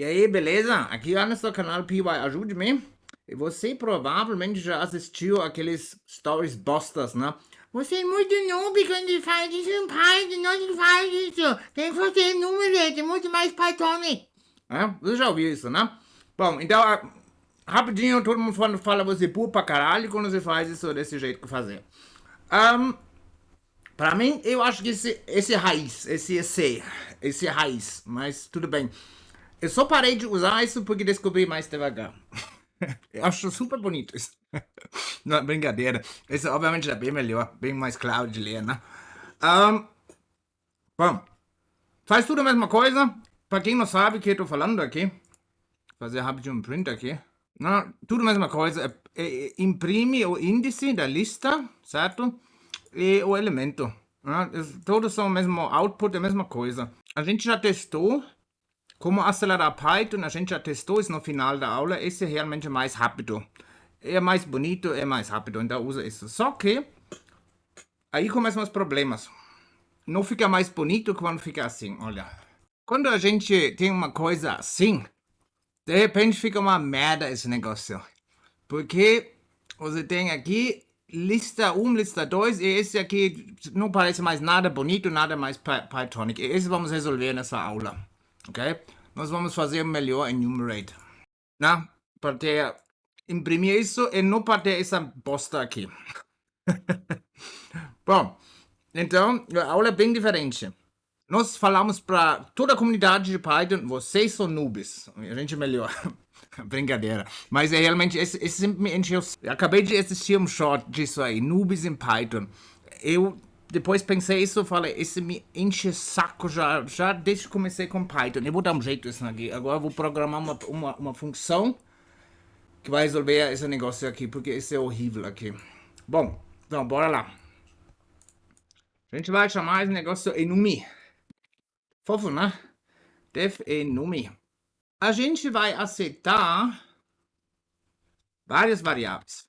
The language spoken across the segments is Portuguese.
E aí, beleza? Aqui é no canal PY Ajude-me. E você provavelmente já assistiu aqueles stories bostas, né? Você é muito noob quando faz isso em Python, não faz isso. Tem que fazer Enumerate, é muito mais Python. É, você já ouviu isso, né? Bom, então, rapidinho, todo mundo fala você burro pra caralho quando você faz isso desse jeito que fazer. Pra mim, eu acho que esse é raiz, esse é raiz, mas tudo bem. Eu só parei de usar isso porque descobri mais devagar. Eu acho super bonito isso. Não, brincadeira. Esse obviamente é bem melhor, bem mais claro de ler, né? Um, bom, faz tudo a mesma coisa. Pra quem não sabe o que eu tô falando aqui, fazer rapidinho um print aqui. Não, tudo a mesma coisa. Imprime o índice da lista, certo? E o elemento. Né? Todos são o mesmo output, a mesma coisa. A gente já testou como acelerar Python, a gente já testou isso no final da aula, esse é realmente mais rápido. É mais bonito, é mais rápido, então usa isso. Só que, aí começam os problemas. Não fica mais bonito quando fica assim, olha. Quando a gente tem uma coisa assim, de repente fica uma merda esse negócio. Porque você tem aqui lista 1, lista 2, e esse aqui não parece mais nada bonito, nada mais Pythonic. E esse vamos resolver nessa aula, ok? Nós vamos fazer melhor enumerate, né? Para ter, imprimir isso e não para ter essa bosta aqui. Bom, então, a aula é bem diferente. Nós falamos para toda a comunidade de Python, vocês são noobs. A gente é melhor. Brincadeira. Mas é realmente, esse sempre me encheu. Eu acabei de assistir um short disso aí, noobs em Python. Eu depois pensei isso, falei, esse me enche saco já desde que comecei com Python. Eu vou dar um jeito nisso aqui. Agora eu vou programar uma função que vai resolver esse negócio aqui, porque esse é horrível aqui. Bom, então bora lá. A gente vai chamar esse negócio enummi. Fofo, né? Def enummi. A gente vai aceitar várias variáveis.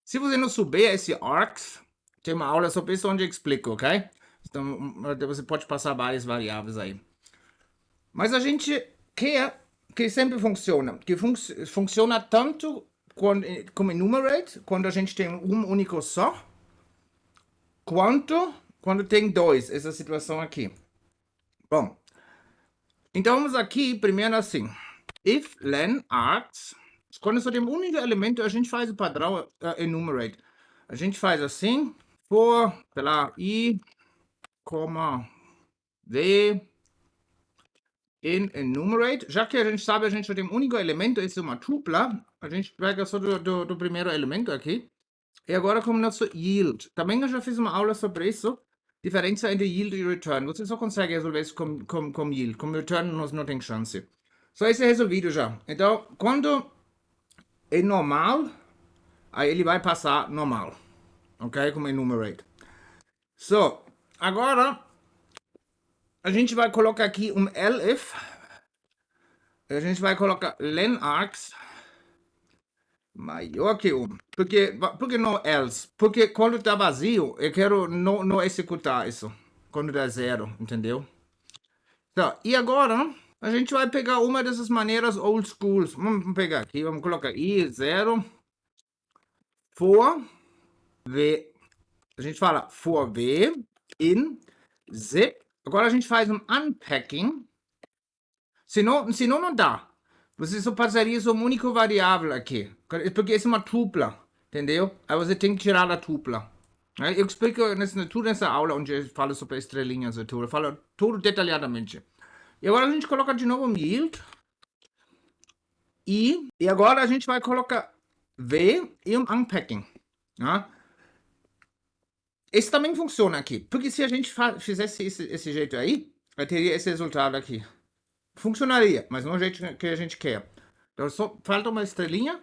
Se você não souber esse arcs, tem uma aula sobre isso onde eu explico, ok? Então você pode passar várias variáveis aí. Mas a gente quer que sempre funciona. Que funciona tanto como enumerate, quando a gente tem um único só, quanto quando tem dois, essa situação aqui. Bom, então vamos aqui primeiro assim. If len args, quando só tem um único elemento, a gente faz o padrão enumerate. A gente faz assim, for, sei lá, i, v, in enumerate. Já que a gente sabe, a gente só tem um único elemento, esse é uma tupla, a gente pega só do primeiro elemento aqui. E agora como nosso yield. Também eu já fiz uma aula sobre isso. Diferença entre yield e return. Você só consegue resolver isso com yield. Com return não tem chance. Só isso é resolvido já. Então, quando é normal, aí ele vai passar normal. Ok? Como enumerate. So, agora a gente vai colocar aqui um elif. A gente vai colocar len args maior que 1. Por que não else? Porque quando está vazio, eu quero não executar isso. Quando dá zero, entendeu? Então, e agora, a gente vai pegar uma dessas maneiras old schools. Vamos pegar aqui, vamos colocar i, 0, for, v. A gente fala for v, in, zip. Agora a gente faz um unpacking. Senão não dá. Você só passaria só uma única variável aqui. Porque isso é uma tupla, entendeu? Aí você tem que tirar a tupla. Eu explico tudo nessa aula onde eu falo sobre estrelinhas e tudo. Eu falo tudo detalhadamente. E agora a gente coloca de novo um yield. E agora a gente vai colocar v e um unpacking. Né? Esse também funciona aqui. Porque se a gente fizesse esse jeito aí, eu teria esse resultado aqui. Funcionaria, mas não é o jeito que a gente quer. Então só falta uma estrelinha.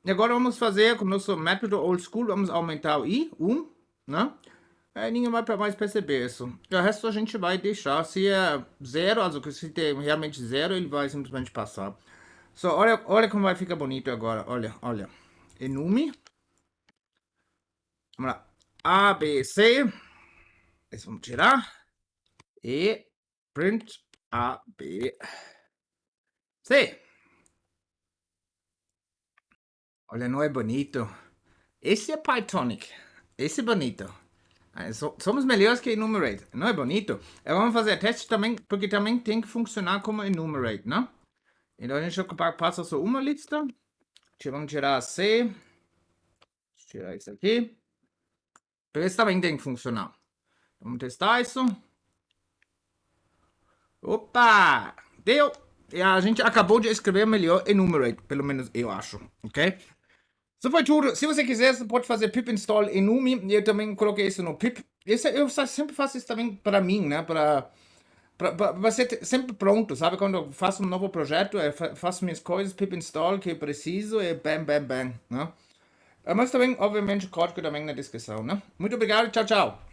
E agora vamos fazer com o nosso método old school, vamos aumentar o i, 1, né? Aí ninguém vai mais perceber isso. O resto a gente vai deixar. Se é 0, also se tem realmente 0, ele vai simplesmente passar. Só olha como vai ficar bonito agora. Olha. Enummi. Vamos lá. A, B, C. Esse vamos tirar. E print A, B. Sim. Olha, não é bonito? Esse é Pythonic. Esse é bonito. Somos melhores que Enumerate. Não é bonito? Vamos fazer teste também, porque também tem que funcionar como Enumerate, né? Então a gente passa só uma lista. Vamos tirar a C. Tirar isso aqui. Porque esse também tem que funcionar. Vamos testar isso. Opa! Deu! E a gente acabou de escrever melhor Enumerate, pelo menos eu acho, ok? Isso foi tudo. Se você quiser, você pode fazer pip install enummi. Eu também coloquei isso no pip. Eu sempre faço isso também para mim, né? Para ser sempre pronto, sabe? Quando eu faço um novo projeto, eu faço minhas coisas, pip install que eu preciso e bam, bam, bam, né? Mas também, obviamente, código também na descrição, né? Muito obrigado, tchau, tchau.